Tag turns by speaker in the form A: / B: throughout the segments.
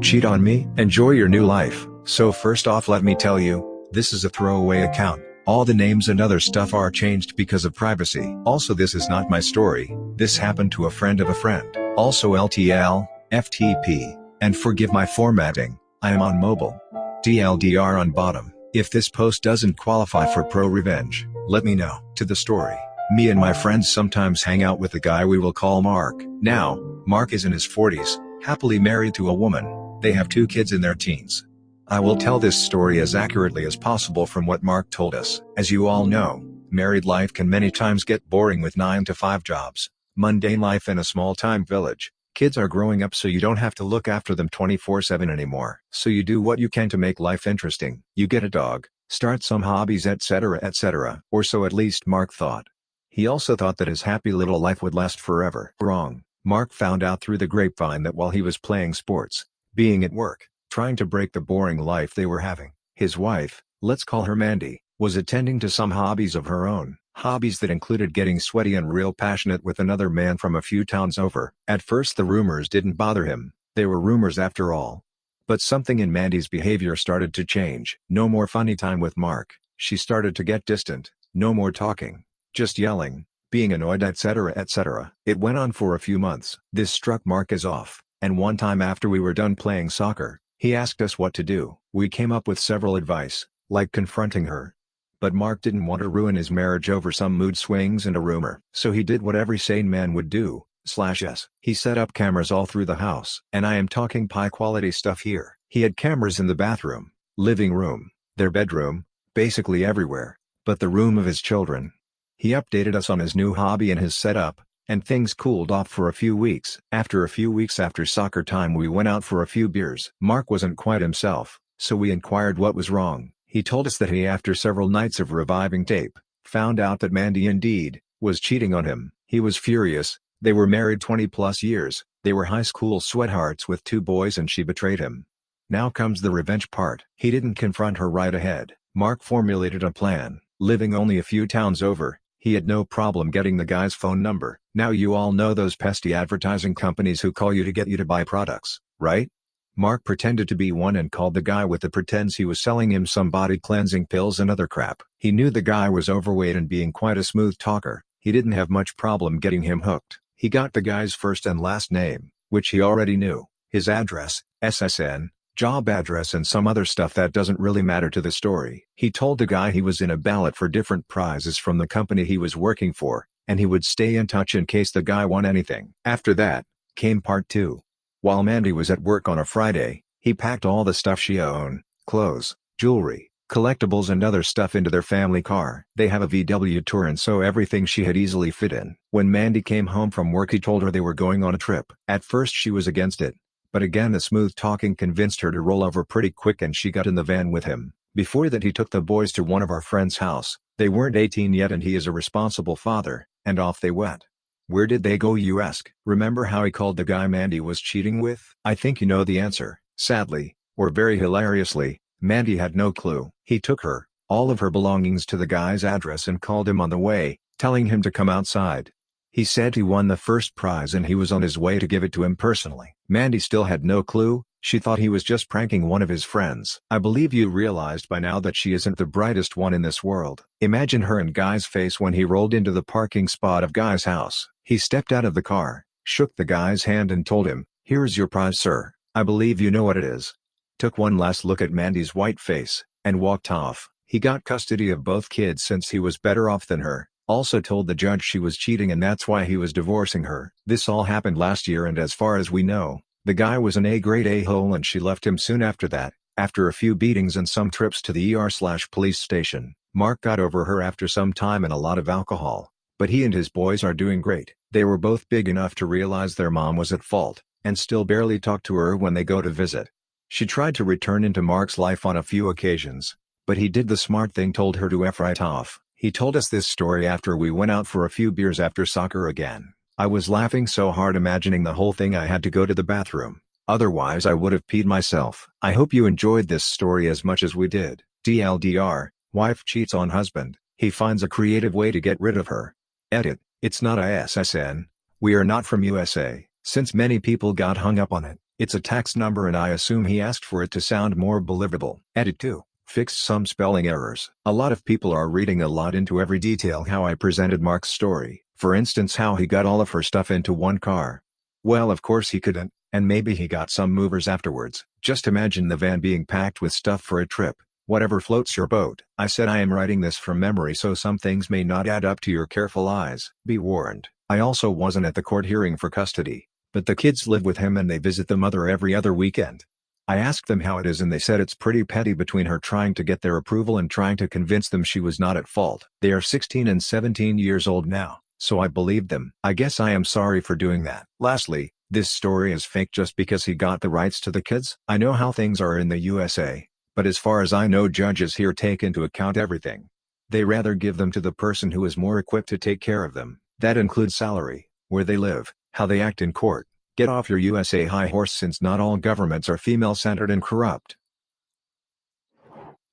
A: Cheat on me? Enjoy your new life. So first off, let me tell you, this is a throwaway account. All the names and other stuff are changed because of privacy. Also, this is not my story. This happened to a friend of a friend. Also LTL, FTP, and forgive my formatting, I am on mobile. DLDR on bottom. If this post doesn't qualify for pro revenge, let me know. To the story. Me and my friends sometimes hang out with a guy we will call Mark. Now, Mark is in his 40s, happily married to a woman. They have 2 kids in their teens. I will tell this story as accurately as possible from what Mark told us. As you all know, married life can many times get boring with 9-to-5 jobs, mundane life in a small-time village. Kids are growing up so you don't have to look after them 24/7 anymore. So you do what you can to make life interesting. You get a dog, start some hobbies, etc., etc. Or so at least Mark thought. He also thought that his happy little life would last forever. Wrong. Mark found out through the grapevine that while he was playing sports, being at work, trying to break the boring life they were having, his wife, let's call her Mandy, was attending to some hobbies of her own. Hobbies that included getting sweaty and real passionate with another man from a few towns over. At first the rumors didn't bother him, they were rumors after all. But something in Mandy's behavior started to change. No more funny time with Mark, she started to get distant. No more talking, just yelling, being annoyed, etc., etc. It went on for a few months. This struck Mark as off, and one time after we were done playing soccer, he asked us what to do. We came up with several advice, like confronting her. But Mark didn't want to ruin his marriage over some mood swings and a rumor. So he did what every sane man would do, /s. He set up cameras all through the house. And I am talking high quality stuff here. He had cameras in the bathroom, living room, their bedroom, basically everywhere, but the room of his children. He updated us on his new hobby and his setup, and things cooled off for a few weeks. After a few weeks after soccer time we went out for a few beers. Mark wasn't quite himself, so we inquired what was wrong. He told us that he, after several nights of reviving tape, found out that Mandy indeed was cheating on him. He was furious. They were married 20+ years, they were high school sweethearts with 2 boys, and she betrayed him. Now comes the revenge part. He didn't confront her right ahead. Mark formulated a plan. Living only a few towns over, he had no problem getting the guy's phone number. Now you all know those pesky advertising companies who call you to get you to buy products, right? Mark pretended to be one and called the guy with the pretense he was selling him some body cleansing pills and other crap. He knew the guy was overweight, and being quite a smooth talker, he didn't have much problem getting him hooked. He got the guy's first and last name, which he already knew, his address, SSN, job address, and some other stuff that doesn't really matter to the story. He told the guy he was in a ballot for different prizes from the company he was working for, and he would stay in touch in case the guy won anything. After that, came part 2. While Mandy was at work on a Friday, he packed all the stuff she owned, clothes, jewelry, collectibles, and other stuff into their family car. They have a VW Touran, so everything she had easily fit in. When Mandy came home from work he told her they were going on a trip. At first she was against it, but again the smooth talking convinced her to roll over pretty quick, and she got in the van with him. Before that he took the boys to one of our friend's house. They weren't 18 yet and he is a responsible father, and off they went. Where did they go, you ask? Remember how he called the guy Mandy was cheating with? I think you know the answer. Sadly, or very hilariously, Mandy had no clue. He took her, all of her belongings, to the guy's address and called him on the way, telling him to come outside. He said he won the first prize and he was on his way to give it to him personally. Mandy still had no clue. She thought he was just pranking one of his friends. I believe you realized by now that she isn't the brightest one in this world. Imagine her and Guy's face when he rolled into the parking spot of Guy's house. He stepped out of the car, shook the guy's hand and told him, "Here's your prize, sir. I believe you know what it is." Took one last look at Mandy's white face, and walked off. He got custody of both kids since he was better off than her. Also told the judge she was cheating and that's why he was divorcing her. This all happened last year, and as far as we know, the guy was an A-grade a-hole and she left him soon after that. After a few beatings and some trips to the ER/police station, Mark got over her after some time and a lot of alcohol. But he and his boys are doing great. They were both big enough to realize their mom was at fault, and still barely talk to her when they go to visit. She tried to return into Mark's life on a few occasions, but he did the smart thing, told her to F right off. He told us this story after we went out for a few beers after soccer again. I was laughing so hard imagining the whole thing I had to go to the bathroom. Otherwise I would have peed myself. I hope you enjoyed this story as much as we did. DLDR, wife cheats on husband, he finds a creative way to get rid of her. Edit, it's not a SSN. We are not from USA. Since many people got hung up on it, It's a tax number and I assume he asked for it to sound more believable. Edit 2. Fixed some spelling errors. A lot of people are reading a lot into every detail how I presented Mark's story. For instance, how he got all of her stuff into one car. Well, of course he couldn't, and maybe he got some movers afterwards. Just imagine the van being packed with stuff for a trip. Whatever floats your boat. I said I am writing this from memory, so some things may not add up to your careful eyes. Be warned. I also wasn't at the court hearing for custody, but the kids live with him and they visit the mother every other weekend. I asked them how it is and they said it's pretty petty between her trying to get their approval and trying to convince them she was not at fault. They are 16 and 17 years old now, so I believed them. I guess I am sorry for doing that. Lastly, this story is fake just because he got the rights to the kids. I know how things are in the USA, but as far as I know, judges here take into account everything. They rather give them to the person who is more equipped to take care of them. That includes salary, where they live, how they act in court. Get off your USA high horse, since not all governments are female-centered and corrupt.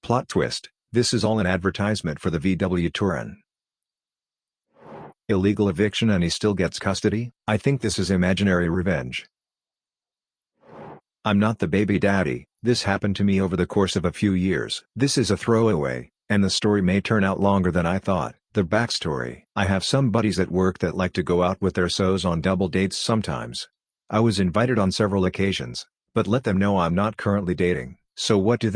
A: Plot twist: this is all an advertisement for the VW Touran. Illegal eviction and he still gets custody? I think this is imaginary revenge. I'm not the baby daddy. This happened to me over the course of a few years. This is a throwaway, and the story may turn out longer than I thought. The backstory: I have some buddies at work that like to go out with their SOs on double dates sometimes. I was invited on several occasions, but let them know I'm not currently dating. So what do?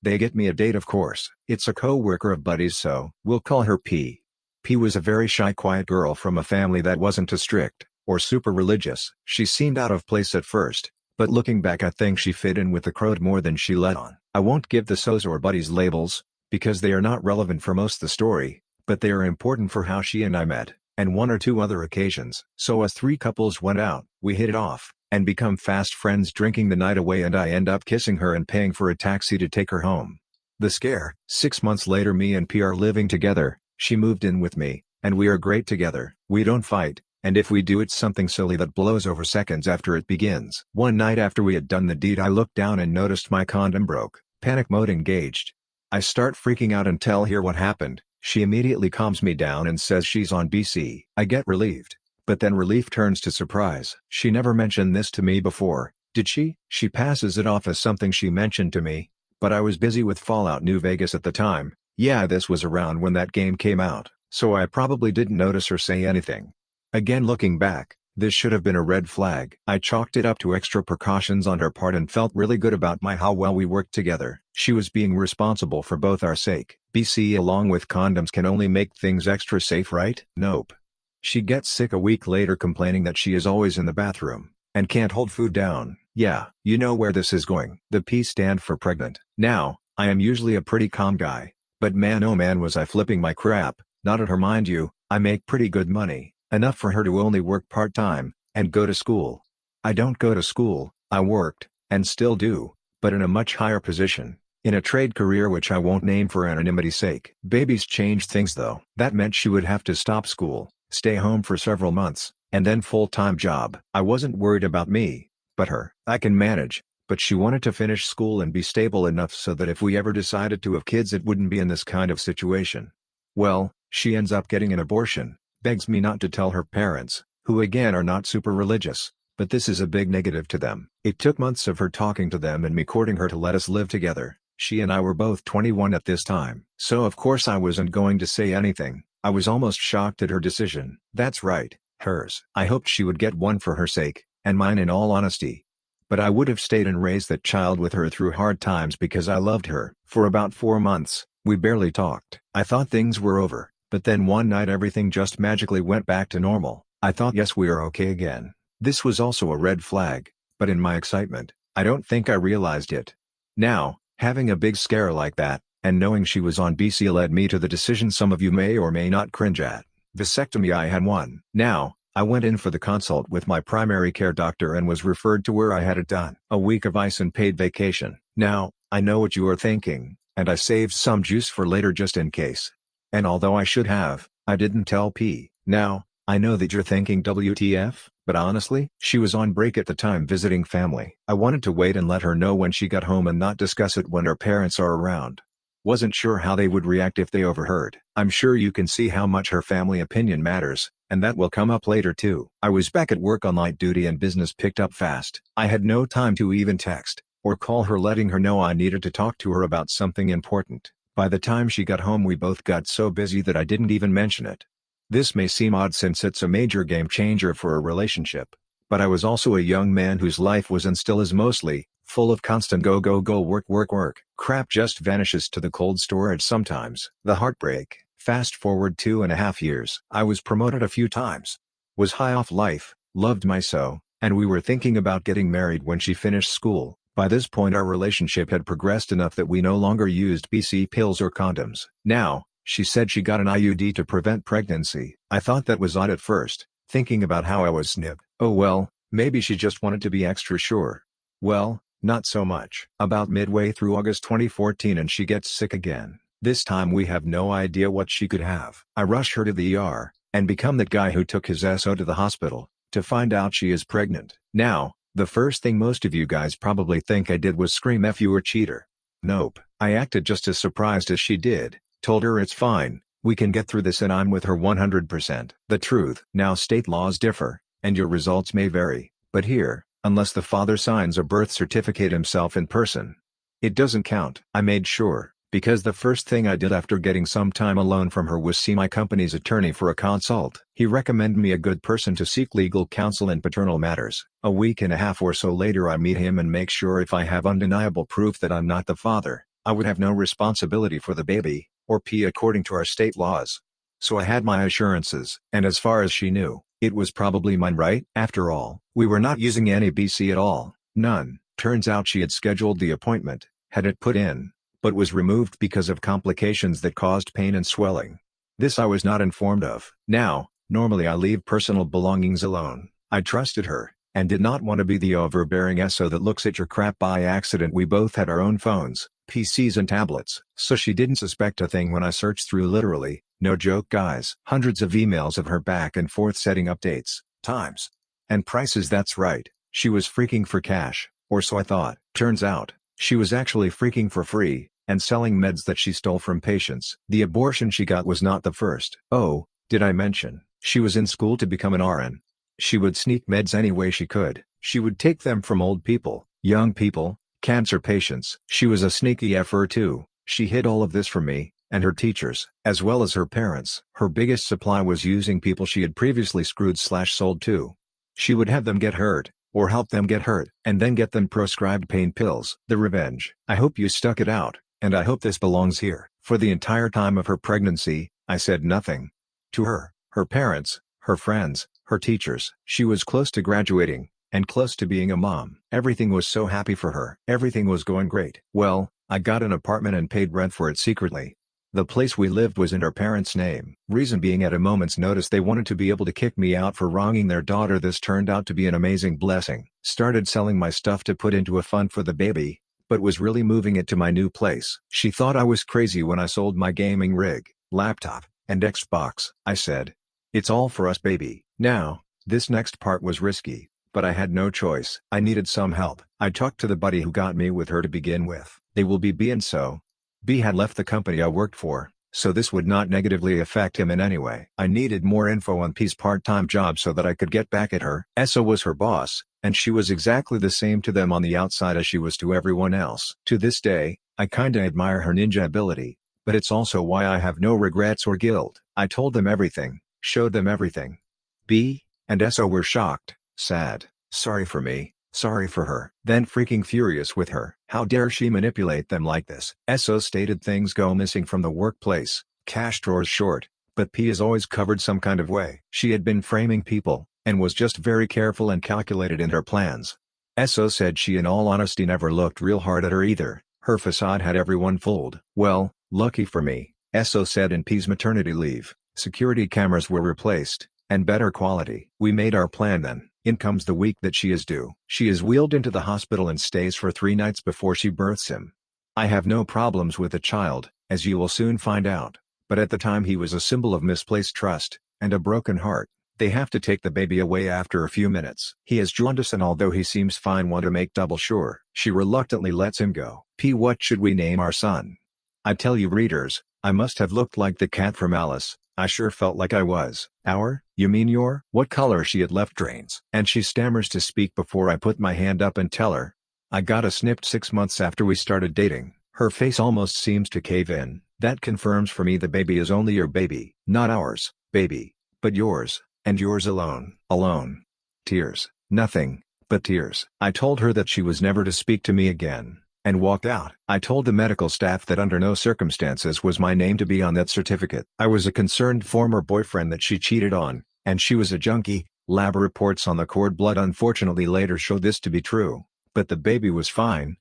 A: They get me a date, of course. It's a co-worker of buddies, so we'll call her P. P was a very shy, quiet girl from a family that wasn't too strict, or super religious. She seemed out of place at first, but looking back I think she fit in with the crowd more than she let on. I won't give the SOs or buddies labels, because they are not relevant for most of the story, but they are important for how she and I met, and one or two other occasions. So as three couples went out, we hit it off, and become fast friends, drinking the night away, and I end up kissing her and paying for a taxi to take her home. The scare: 6 months later me and P are living together, she moved in with me, and we are great together. We don't fight, and if we do it's something silly that blows over seconds after it begins. One night after we had done the deed I looked down and noticed my condom broke. Panic mode engaged. I start freaking out and tell her what happened. She immediately calms me down and says she's on BC. I get relieved, but then relief turns to surprise. She never mentioned this to me before, did she? She passes it off as something she mentioned to me, but I was busy with Fallout New Vegas at the time. Yeah, this was around when that game came out, so I probably didn't notice her say anything. Again, looking back, this should have been a red flag. I chalked it up to extra precautions on her part and felt really good about how well we worked together. She was being responsible for both our sake. BC along with condoms can only make things extra safe, right? Nope. She gets sick a week later complaining that she is always in the bathroom, and can't hold food down. Yeah, you know where this is going. The P stand for pregnant. Now, I am usually a pretty calm guy, but man oh man was I flipping my crap. Not at her, mind you. I make pretty good money, enough for her to only work part-time, and go to school. I don't go to school, I worked, and still do, but in a much higher position, in a trade career which I won't name for anonymity's sake. Babies changed things though. That meant she would have to stop school, stay home for several months, and then full-time job. I wasn't worried about me, but her. I can manage, but she wanted to finish school and be stable enough so that if we ever decided to have kids it wouldn't be in this kind of situation. Well, she ends up getting an abortion, begs me not to tell her parents, who again are not super religious, but this is a big negative to them. It took months of her talking to them and me courting her to let us live together. She and I were both 21 at this time. So of course I wasn't going to say anything. I was almost shocked at her decision. That's right, hers. I hoped she would get one for her sake, and mine in all honesty. But I would have stayed and raised that child with her through hard times because I loved her. For about 4 months, we barely talked. I thought things were over, but then one night everything just magically went back to normal. I thought yes, we are okay again. This was also a red flag, but in my excitement, I don't think I realized it. Now, having a big scare like that, and knowing she was on BC led me to the decision some of you may or may not cringe at. Vasectomy. I had one. Now, I went in for the consult with my primary care doctor and was referred to where I had it done. A week of ice and paid vacation. Now, I know what you are thinking, and I saved some juice for later just in case. And although I should have, I didn't tell P. Now, I know that you're thinking WTF, but honestly, she was on break at the time visiting family. I wanted to wait and let her know when she got home and not discuss it when her parents are around. Wasn't sure how they would react if they overheard. I'm sure you can see how much her family opinion matters, and that will come up later too. I was back at work on night duty and business picked up fast. I had no time to even text or call her letting her know I needed to talk to her about something important. By the time she got home we both got so busy that I didn't even mention it. This may seem odd since it's a major game changer for a relationship. But I was also a young man whose life was and still is mostly full of constant go go go work work work. Crap just vanishes to the cold storage sometimes. The heartbreak. Fast forward 2.5 years. I was promoted a few times. Was high off life, loved my so, and we were thinking about getting married when she finished school. By this point our relationship had progressed enough that we no longer used BC pills or condoms. Now, she said she got an IUD to prevent pregnancy. I thought that was odd at first, thinking about how I was snipped. Oh well, maybe she just wanted to be extra sure. Well, not so much. About midway through August 2014 and she gets sick again. This time we have no idea what she could have. I rush her to the ER, and become that guy who took his SO to the hospital, to find out she is pregnant. Now, the first thing most of you guys probably think I did was scream "F you or cheater." Nope. I acted just as surprised as she did, told her it's fine, we can get through this and I'm with her 100%. The truth. Now state laws differ, and your results may vary, but here, unless the father signs a birth certificate himself in person, it doesn't count. I made sure, because the first thing I did after getting some time alone from her was see my company's attorney for a consult. He recommended me a good person to seek legal counsel in paternal matters. A week and a half or so later I meet him and make sure if I have undeniable proof that I'm not the father, I would have no responsibility for the baby, or P according to our state laws. So I had my assurances. And as far as she knew, it was probably mine, right? After all, we were not using any BC at all. None. Turns out she had scheduled the appointment, had it put in, but was removed because of complications that caused pain and swelling. This I was not informed of. Now, normally I leave personal belongings alone. I trusted her, and did not want to be the overbearing SO that looks at your crap by accident. We both had our own phones, PCs and tablets, so she didn't suspect a thing when I searched through literally, no joke guys, hundreds of emails of her back and forth setting updates, times, and prices. That's right, she was freaking for cash, or so I thought. Turns out, she was actually freaking for free, and selling meds that she stole from patients. The abortion she got was not the first. Oh, did I mention, she was in school to become an RN. She would sneak meds any way she could. She would take them from old people, young people, cancer patients. She was a sneaky effer too. She hid all of this from me, and her teachers, as well as her parents. Her biggest supply was using people she had previously screwed/sold to. She would have them get hurt, or help them get hurt, and then get them prescribed pain pills. The revenge. I hope you stuck it out, and I hope this belongs here. For the entire time of her pregnancy, I said nothing to her, her parents, her friends, her teachers. She was close to graduating, and close to being a mom. Everything was so happy for her. Everything was going great. Well, I got an apartment and paid rent for it secretly. The place we lived was in her parents' name. Reason being, at a moment's notice they wanted to be able to kick me out for wronging their daughter. This turned out to be an amazing blessing. Started selling my stuff to put into a fund for the baby, but was really moving it to my new place. She thought I was crazy when I sold my gaming rig, laptop, and Xbox. I said, "It's all for us, baby." Now, this next part was risky, but I had no choice. I needed some help. I talked to the buddy who got me with her to begin with. They will be B, and so B had left the company I worked for, so this would not negatively affect him in any way. I needed more info on P's part-time job so that I could get back at her. Essa was her boss, and she was exactly the same to them on the outside as she was to everyone else. To this day, I kinda admire her ninja ability, but it's also why I have no regrets or guilt. I told them everything, showed them everything. B and Essa were shocked, sad, sorry for me, sorry for her, then freaking furious with her. How dare she manipulate them like this? Essa stated things go missing from the workplace, cash drawers short, but P is always covered some kind of way. She had been framing people, and was just very careful and calculated in her plans. Essa said she in all honesty never looked real hard at her either. Her facade had everyone fooled. Well, lucky for me, Essa said in P's maternity leave, security cameras were replaced, and better quality. We made our plan then. In comes the week that she is due. She is wheeled into the hospital and stays for 3 nights before she births him. I have no problems with the child, as you will soon find out, but at the time he was a symbol of misplaced trust, and a broken heart. They have to take the baby away after a few minutes. He has jaundice, and although he seems fine, want to make double sure. She reluctantly lets him go. P, what should we name our son? I tell you readers, I must have looked like the cat from Alice. I sure felt like I was. Our? You mean your? What color she had left drains. And she stammers to speak before I put my hand up and tell her. I got a snipped 6 months after we started dating. Her face almost seems to cave in. That confirms for me the baby is only your baby. Not ours, baby. But yours. And yours alone. Alone. Tears. Nothing but tears. I told her that she was never to speak to me again, and walked out. I told the medical staff that under no circumstances was my name to be on that certificate. I was a concerned former boyfriend that she cheated on, and she was a junkie. Lab reports on the cord blood unfortunately later showed this to be true, but the baby was fine,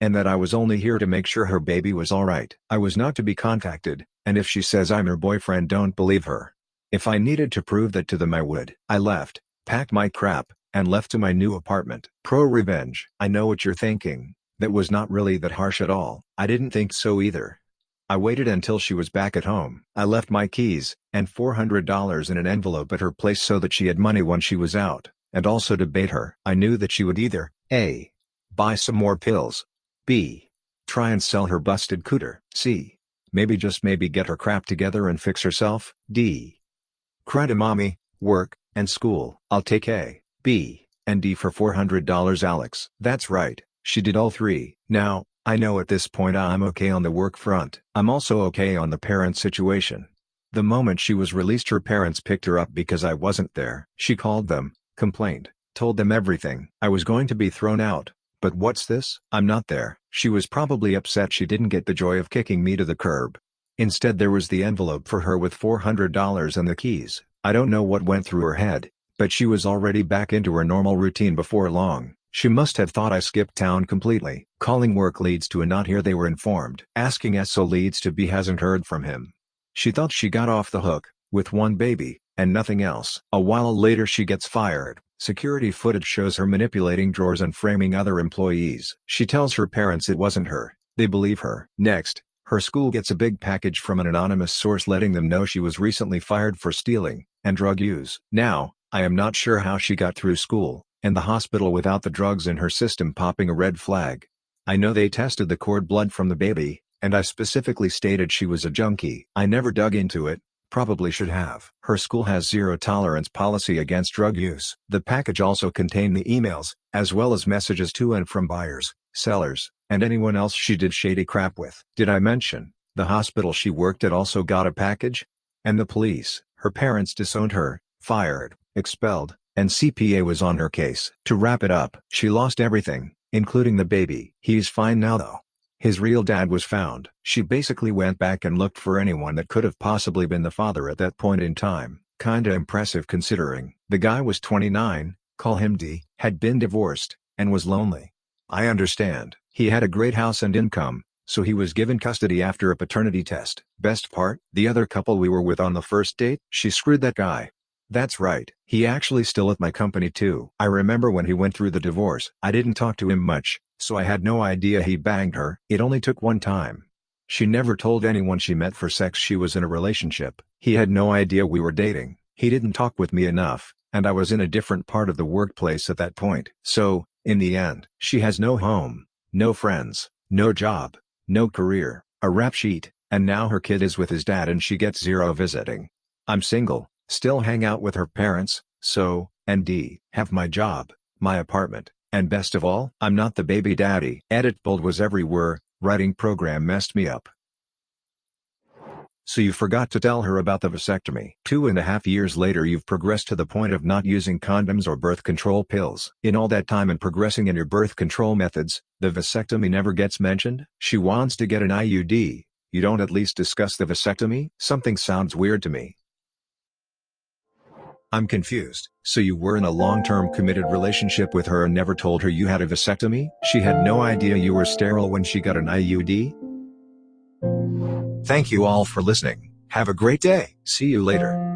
A: and that I was only here to make sure her baby was alright. I was not to be contacted, and if she says I'm her boyfriend, don't believe her. If I needed to prove that to them, I would. I left, packed my crap, and left to my new apartment. Pro revenge. I know what you're thinking. That was not really that harsh at all. I didn't think so either. I waited until she was back at home. I left my keys and $400 in an envelope at her place so that she had money when she was out, and also to bait her. I knew that she would either A. Buy some more pills, B. Try and sell her busted cooter, C. Maybe just maybe get her crap together and fix herself, D. Cry to mommy, work, and school. I'll take A, B, and D for $400, Alex. That's right. She did all three. Now, I know at this point I'm okay on the work front. I'm also okay on the parent situation. The moment she was released, her parents picked her up because I wasn't there. She called them, complained, told them everything. I was going to be thrown out, but what's this? I'm not there. She was probably upset she didn't get the joy of kicking me to the curb. Instead there was the envelope for her with $400 and the keys. I don't know what went through her head, but she was already back into her normal routine before long. She must have thought I skipped town completely. Calling work leads to a not here, they were informed. Asking SO leads to B hasn't heard from him. She thought she got off the hook, with one baby, and nothing else. A while later she gets fired. Security footage shows her manipulating drawers and framing other employees. She tells her parents it wasn't her. They believe her. Next, her school gets a big package from an anonymous source letting them know she was recently fired for stealing and drug use. Now, I am not sure how she got through school and the hospital without the drugs in her system popping a red flag. I know they tested the cord blood from the baby, and I specifically stated she was a junkie. I never dug into it, probably should have. Her school has zero tolerance policy against drug use. The package also contained the emails, as well as messages to and from buyers, sellers, and anyone else she did shady crap with. Did I mention, the hospital she worked at also got a package? And the police, her parents disowned her, fired, expelled, and CPA was on her case. To wrap it up, she lost everything, including the baby. He's fine now though. His real dad was found. She basically went back and looked for anyone that could have possibly been the father at that point in time. Kinda impressive considering. The guy was 29, call him D, had been divorced, and was lonely. I understand. He had a great house and income, so he was given custody after a paternity test. Best part? The other couple we were with on the first date? She screwed that guy. That's right. He actually still at my company too. I remember when he went through the divorce. I didn't talk to him much, so I had no idea he banged her. It only took one time. She never told anyone she met for sex she was in a relationship. He had no idea we were dating. He didn't talk with me enough, and I was in a different part of the workplace at that point. So, in the end, she has no home, no friends, no job, no career, a rap sheet, and now her kid is with his dad and she gets zero visiting. I'm single. Still hang out with her parents, so, and D, have my job, my apartment, and best of all, I'm not the baby daddy. Edit bold was everywhere, writing program messed me up. So you forgot to tell her about the vasectomy. 2.5 years later you've progressed to the point of not using condoms or birth control pills. In all that time and progressing in your birth control methods, the vasectomy never gets mentioned? She wants to get an IUD, you don't at least discuss the vasectomy? Something sounds weird to me. I'm confused. So you were in a long-term committed relationship with her and never told her you had a vasectomy? She had no idea you were sterile when she got an IUD? Thank you all for listening. Have a great day. See you later.